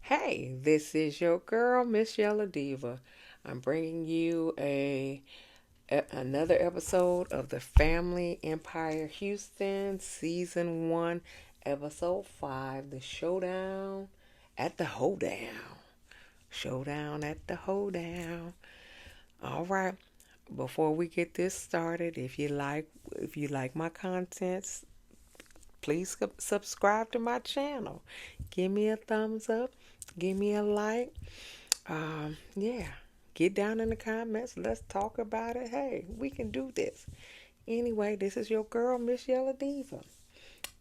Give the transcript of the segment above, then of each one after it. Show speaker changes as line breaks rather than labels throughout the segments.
Hey, this is your girl, msyelladiva. I'm bringing you another episode of the Family Empire Houston Season 1, Episode 5, the Showdown at the Hoedown. Showdown at the Hoedown. All right. Before we get this started, if you like my contents, please subscribe to my channel. Give me a thumbs up. Give me a like. Yeah. Get down in the comments. Let's talk about it. Hey, we can do this. Anyway, this is your girl, msyelladiva.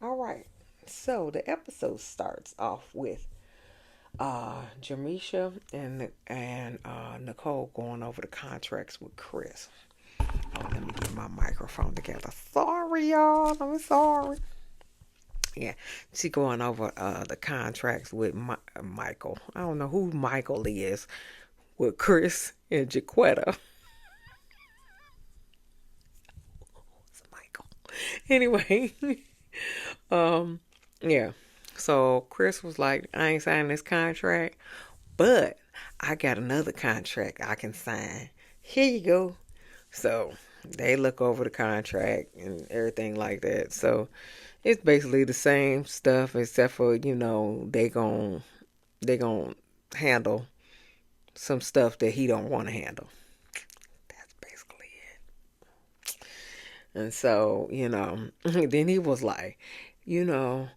All right. So the episode starts off with Jermeshia and Nicole going over the contracts with Chris. Oh, let me get my microphone together. Sorry, y'all. I'm sorry. Yeah, she going over the contracts with Michael. I don't know who Michael is, with Chris and Jaquetta. It's Michael. Anyway, um, yeah. So Chris was like, I ain't signing this contract, but I got another contract I can sign. Here you go. So they look over the contract and everything like that. So it's basically the same stuff except for, they gon' handle some stuff that he don't want to handle. That's basically it. And so, then he was like, you know,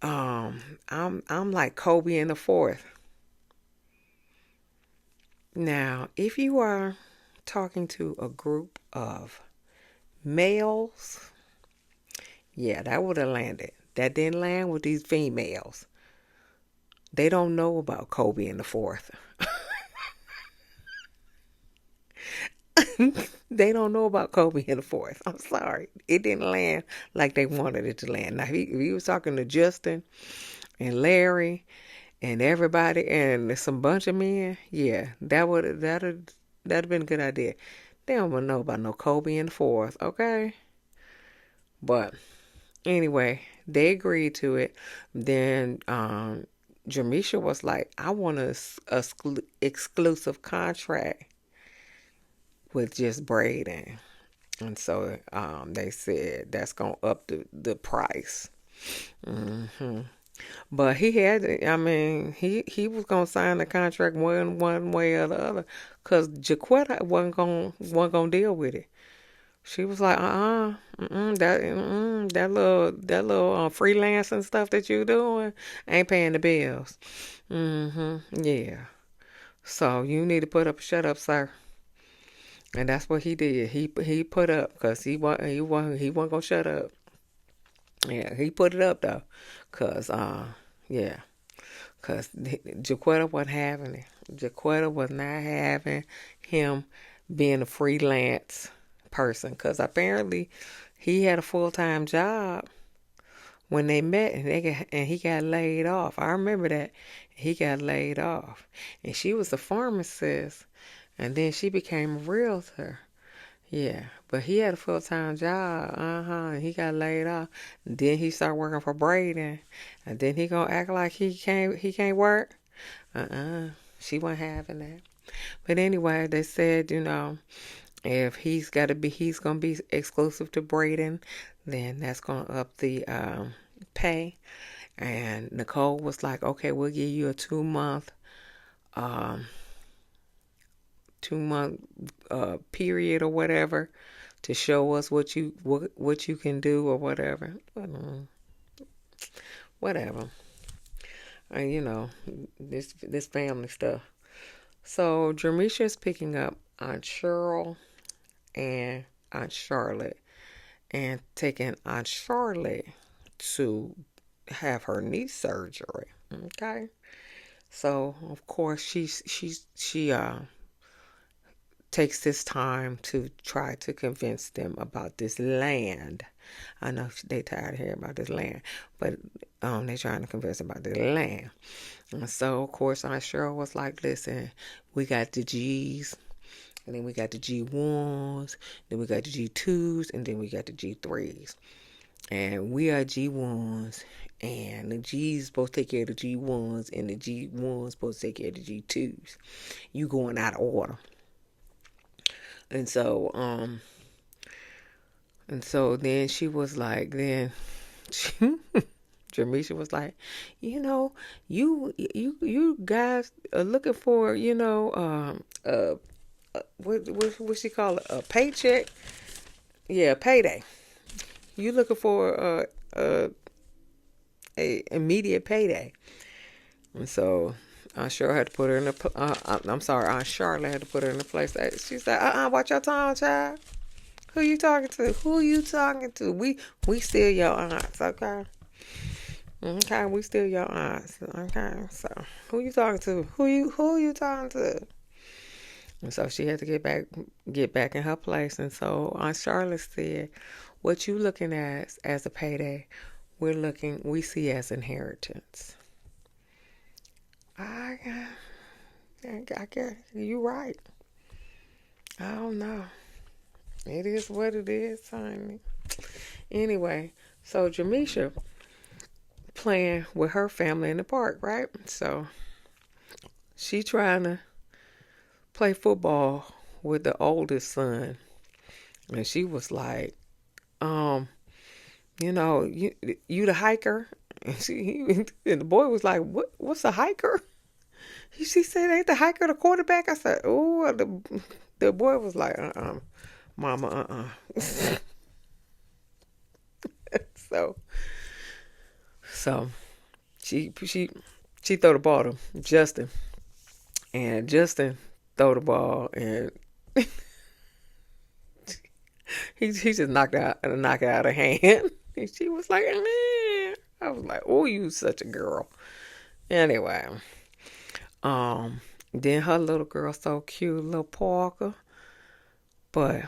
I'm like Kobe in the fourth. Now, if you are talking to a group of males, yeah, that would have landed. That didn't land with these females. They don't know about Kobe in the fourth. They don't know about Kobe in the fourth. I'm sorry. It didn't land like they wanted it to land. Now, if he was talking to Justin and Larry and everybody and some bunch of men, yeah, that'd have been a good idea. They don't want to know about no Kobe in the fourth, okay? But anyway, they agreed to it. Then Jermeshia was like, I want a exclusive contract with just Braden. And so they said that's going to up the price. hmm But he had, I mean, he was going to sign the contract one way or the other because Jaquetta wasn't gonna deal with it. She was like, that little freelancing stuff that you doing ain't paying the bills. Yeah. So you need to put up, shut up, sir. And that's what he did. He put up because he wasn't gonna shut up. Yeah, he put it up though, cause yeah, cause Jaquetta wasn't having it. Jaquetta was not having him being a freelance person, cause apparently he had a full-time job when they met, and he got laid off. I remember that he got laid off, and she was a pharmacist, and then she became a realtor. Yeah, but he had a full-time job. And he got laid off. And then he started working for Braden, and then he gonna act like he can't work. She wasn't having that. But anyway, they said, if he's gonna be exclusive to Braden, then that's gonna up the pay. And Nicole was like, okay, we'll give you a 2 month um 2 month period or whatever to show us what you can do or whatever. Whatever. And this family stuff. So Jermeshia is picking up Aunt Cheryl and Aunt Charlotte and taking Aunt Charlotte to have her knee surgery. Okay. So of course she takes this time to try to convince them about this land. I know they tired of hearing about this land, but they're trying to convince them about the land. And so, of course, Aunt Cheryl was like, listen, we got the G's, and then we got the G1s, then we got the G2s, and then we got the G3s. and we are G1s, and the G's supposed to take care of the G1s, and the G1s supposed to take care of the G2s. You going out of order. And so, then she was like, Jermeshia was like, you guys are looking for, what she call it, a paycheck? Yeah, payday. You looking for a immediate payday. And so Aunt Cheryl had to put her in I'm sorry, Aunt Charlotte had to put her in the place. She said, watch your tongue, child. Who you talking to? Who you talking to? We still your aunts, okay? Okay, we still your aunts, okay? So who you talking to? Who you talking to? And so she had to get back in her place. And so Aunt Charlotte said, what you looking at as a payday, we see as inheritance. I guess you right. I don't know. It is what it is, honey. Anyway, so Jermeshia playing with her family in the park, right? So she trying to play football with the oldest son, and she was like, you the hiker, and the boy was like, what's a hiker? She said, ain't the hiker the quarterback? I said, oh, the boy was like, mama, so she throw the ball to Justin, and Justin throw the ball, and he just knocked it out of her hand. And she was like, man. I was like, oh, you such a girl. Anyway, then her little girl so cute, little Parker. But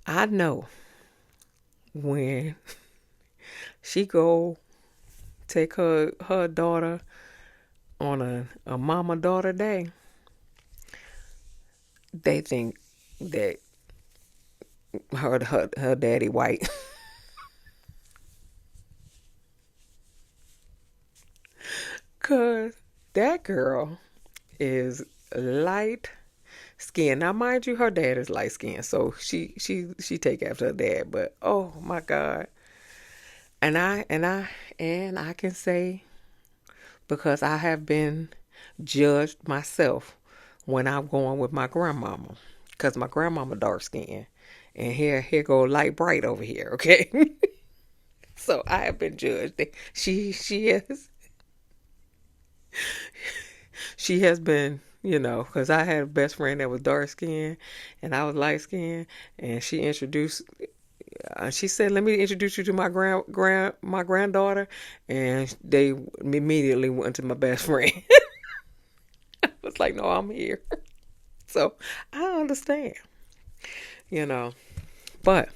I know when she go take her daughter on a mama daughter day, they think that her daddy white. Cause that girl is light skinned. Now mind you, her dad is light skinned, so she take after her dad, but oh my God. And I can say, because I have been judged myself when I'm going with my grandmama, because my grandmama dark skinned, and here go light bright over here, okay? So I have been judged. She has been, because I had a best friend that was dark skinned and I was light skinned, and she said, let me introduce you to my my granddaughter, and they immediately went to my best friend. I was like, no, I'm here. So I understand, but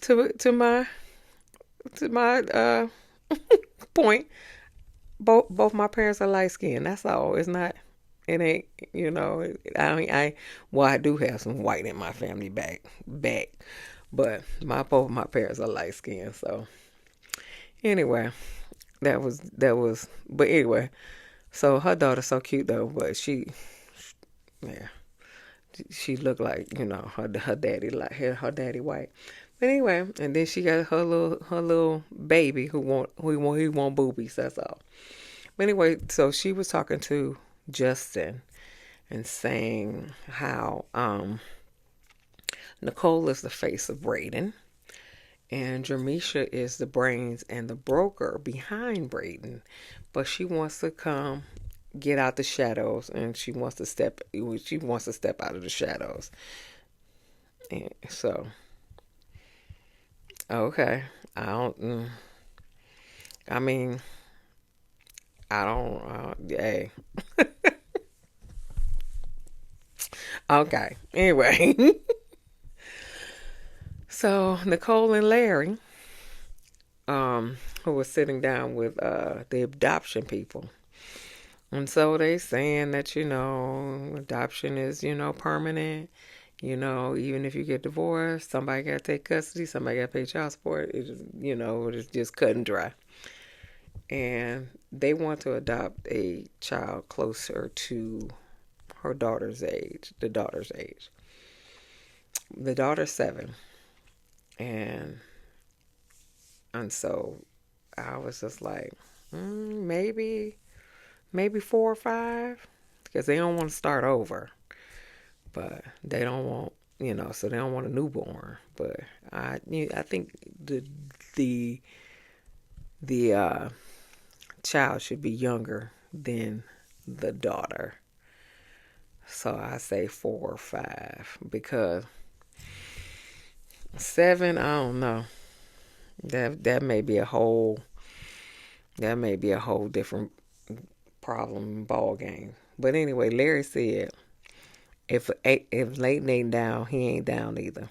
to my point, both my parents are light skinned. That's all. It ain't, I do have some white in my family back, but both my parents are light skinned. So anyway, but anyway, so her daughter's so cute though, but she looked like, her daddy, like her daddy white. But anyway, and then she got her little baby who want boobies. That's all. But anyway, so she was talking to Justin and saying how Nicole is the face of Braden, and Jermeshia is the brains and the broker behind Braden, but she wants to come get out the shadows, and she wants to step out of the shadows. And so, okay, hey. Okay, anyway. So Nicole and Larry, who was sitting down with the adoption people, and so they saying that adoption is permanent, Even if you get divorced, somebody got to take custody, somebody got to pay child support. It's just cut and dry. And they want to adopt a child closer to her daughter's age, the daughter's age. The daughter's 7. And so I was just like, maybe 4 or 5, because they don't want to start over, but they don't want, so they don't want a newborn. But I think the child should be younger than the daughter. So I say 4 or 5, because 7, I don't know. That may be a whole different problem ball game. But anyway, Larry said if Leighton ain't down, he ain't down either.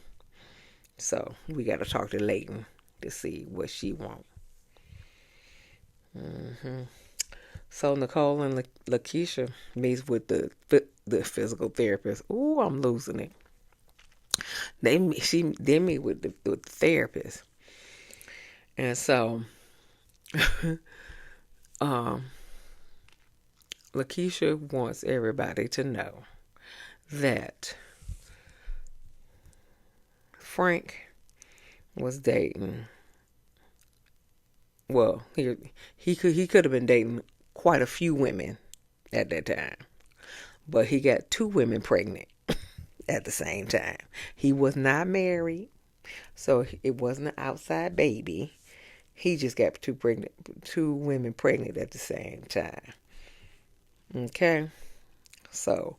So we got to talk to Leighton to see what she wants. So Nicole and Lakeshia meets with the physical therapist. Ooh, I'm losing it. They meet with the therapist, and so Lakeshia wants everybody to know that Frank was dating. Well, he could have been dating quite a few women at that time, but he got 2 women pregnant at the same time. He was not married, so it wasn't an outside baby. He just got 2 women pregnant at the same time. Okay, so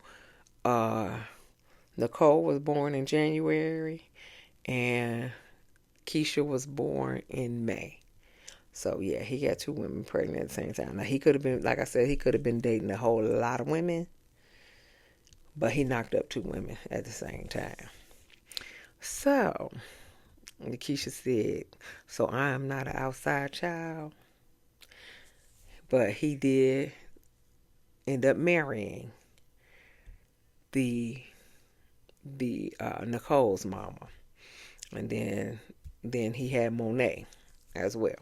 Nicole was born in January, and Keisha was born in May. So yeah, he got 2 women pregnant at the same time. Now he could have been, like I said, he could have been dating a whole lot of women, but he knocked up 2 women at the same time. So Keisha said, so I am not an outside child, but he did end up marrying the Nicole's mama, and then he had Monet as well.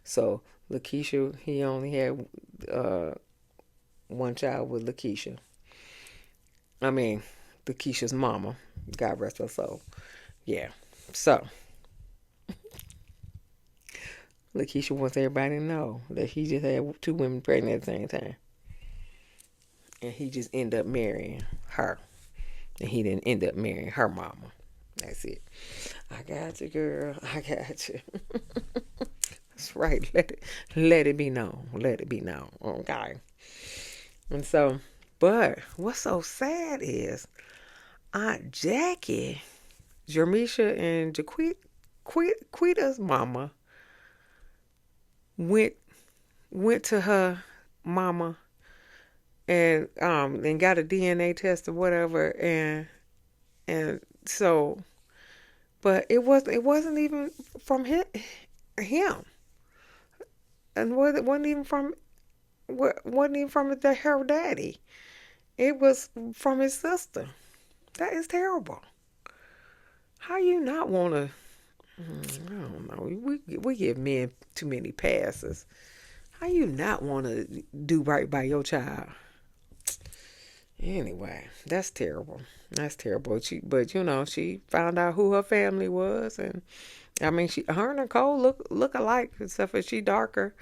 So Lakeshia, he only had one child with Lakeshia. I mean, Lakeshia's mama. God rest her soul. Yeah. So Lakeshia wants everybody to know that he just had 2 women pregnant at the same time, and he just ended up marrying her, and he didn't end up marrying her mama. That's it. I got you, girl. I got you. That's right. Let it be known. Let it be known. Okay. And so, but what's so sad is Aunt Jackie, Jermeshia and Jaquita's mama went to her mama and got a DNA test or whatever, and so, but it wasn't even from him, and wasn't even from her daddy. It was from his sister. That is terrible. How you not want to? I don't know. We give men too many passes. How you not want to do right by your child? Anyway, that's terrible. That's terrible. But she found out who her family was, and I mean, her and Nicole look alike, except for she darker,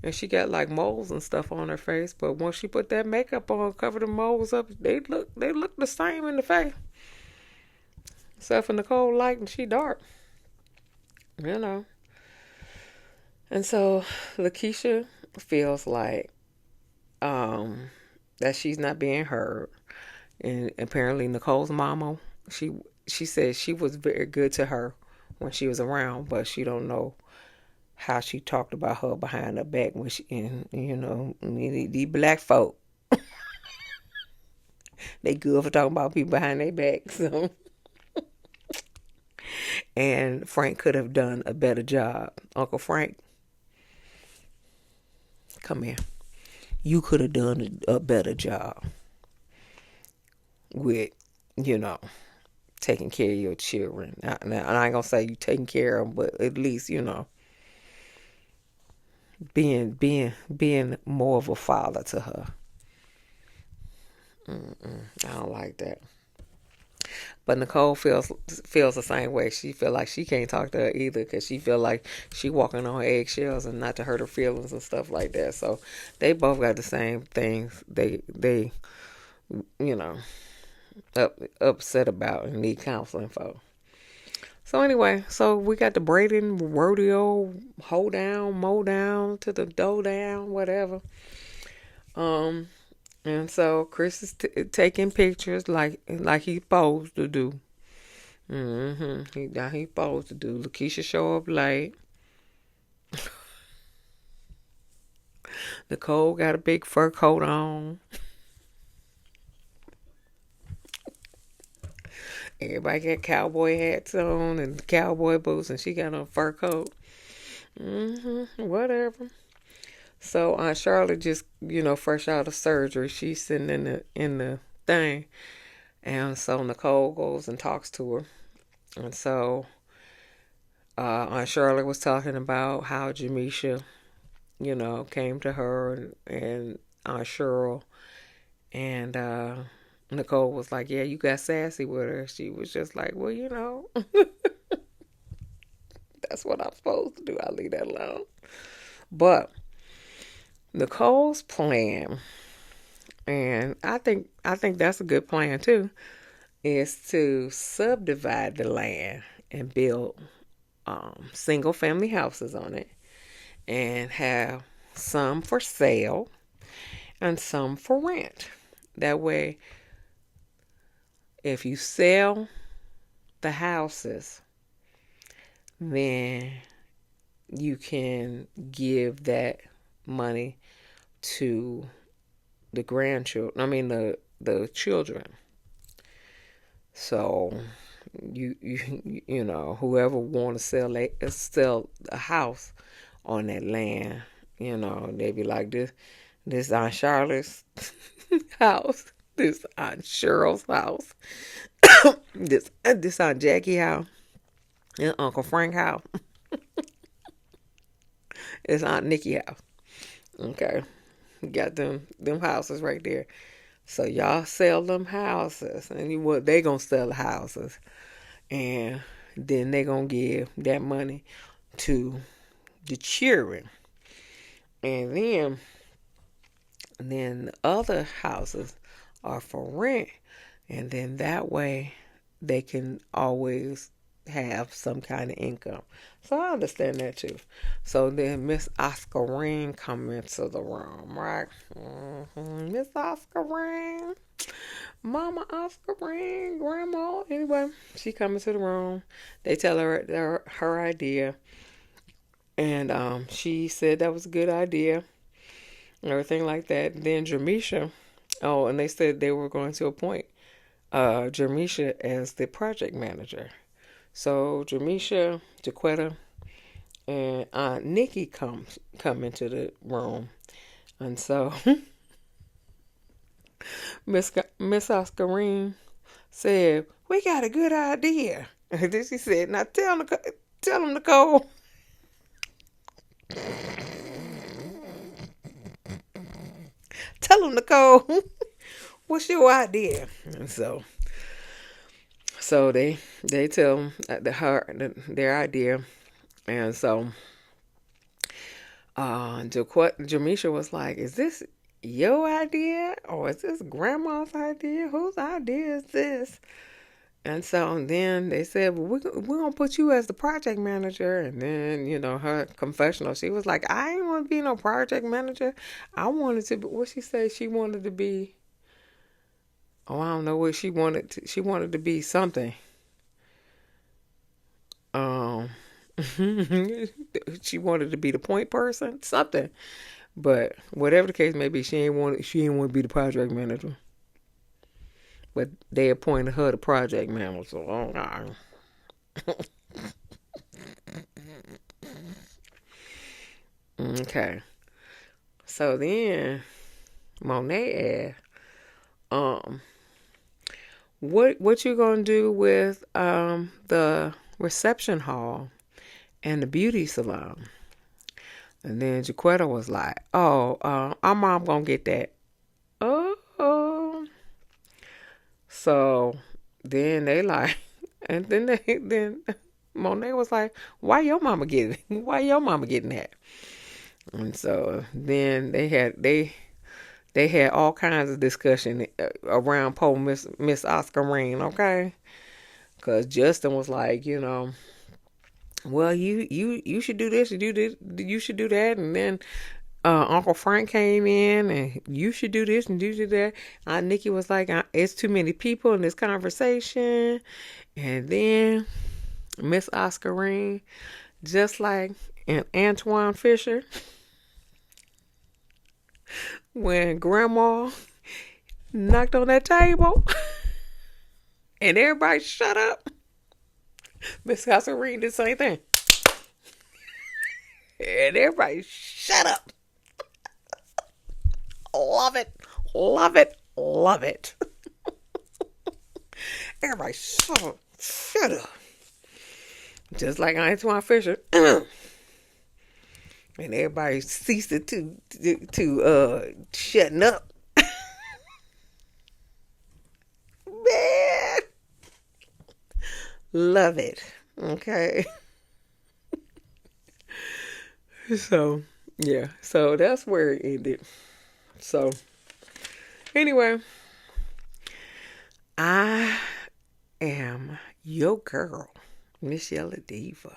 and she got like moles and stuff on her face. But once she put that makeup on, cover the moles up, they look the same in the face. Except for Nicole light and she dark. And so Lakeshia feels like that she's not being heard. And apparently Nicole's mama, she said she was very good to her when she was around, but she don't know how she talked about her behind her back when these black folk, they good for talking about people behind their back. So, and Frank could have done a better job. Uncle Frank, come here. You could have done a better job. with, you know, taking care of your children. Now, I ain't gonna say you taking care of them, but at least, you know, being more of a father to her. I don't like that. But Nicole feels the same way. She feel like she can't talk to her either because she feel like she walking on eggshells and not to hurt her feelings and stuff like that. So they both got the same things. They you know upset about and need counseling for. So anyway, so we got the Braden rodeo, Hoedown, mow down to the dough down, whatever. Um, and so Chris is taking pictures like he's supposed to do. He supposed to do. Lakeshia show up late. Nicole got a big fur coat on. Everybody got cowboy hats on and cowboy boots, and she got on a fur coat. Whatever. So Charlotte just, fresh out of surgery, she's sitting in the thing, and so Nicole goes and talks to her, and so Aunt Charlotte was talking about how Jermeshia, came to her and Aunt Cheryl, and Nicole was like, "Yeah, you got sassy with her." She was just like, "Well, that's what I'm supposed to do. I'll leave that alone." But Nicole's plan, and I think that's a good plan too, is to subdivide the land and build single family houses on it and have some for sale and some for rent. That way, if you sell the houses, then you can give that money to the grandchildren. I mean the children. So whoever want to sell a house on that land, they be like this Aunt Charlotte's house, this Aunt Cheryl's house, this Aunt Jackie house, and Uncle Frank house. It's Aunt Nikki house. Okay. You got them houses right there. So y'all sell them houses, and they gonna sell the houses, and then they gonna give that money to the children, and then the other houses are for rent, and then that way they can always have some kind of income. So I understand that too. So then Miss Oscarine come into the room, right? Miss Oscarine, Mama Oscarine, Grandma. Anyway, she come into the room. They tell her her idea, and she said that was a good idea, everything like that. Then Jermeshia, and they said they were going to appoint Jermeshia as the project manager. So Jermeshia, Jaquetta, and Aunt Nikki come into the room, and so Miss Oscarine said, "We got a good idea." And then she said, "Now tell them, Nicole." Tell them, Nicole, what's your idea? And so they tell their idea, and so Jermeshia was like, "Is this your idea or is this Grandma's idea? Whose idea is this?" And so then they said, "Well, we're gonna put you as the project manager." And then her confessional, she was like, "I ain't want to be no project manager. I wanted to be," what she said she wanted to be. Oh, I don't know what she wanted to. She wanted to be something. Um, she wanted to be the point person, something. But whatever the case may be, she ain't want to be the project manager. But they appointed her the project manager. So, okay. So then Monet asked, what you gonna do with the reception hall and the beauty salon? And then Jaquetta was like, "Oh, our mom gonna get that." Oh, so then they like, and then Monet was like, "Why your mama getting? Why your mama getting that?" And so then they had all kinds of discussion around poor Miss Oscar Rain, okay? Because Justin was like, well, you should do this, you should do that, and then Uncle Frank came in, and you should do this and you do that. Nikki was like, it's too many people in this conversation, and then Miss Oscar Rain, just like in Antoine Fisher, when Grandma knocked on that table and everybody shut up, Miss Oscar Rain did the same thing. And everybody shut up. Love it. Love it. Love it. Everybody shut up. Shut up. Just like Antoine Fisher. And everybody ceased to shutting up. Man. Love it. Okay. So, yeah. So that's where it ended. So, anyway, I am your girl, msyelladiva.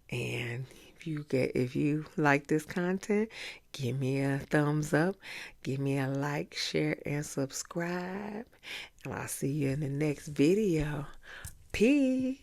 And if you like this content, give me a thumbs up, give me a like, share, and subscribe. And I'll see you in the next video. Peace.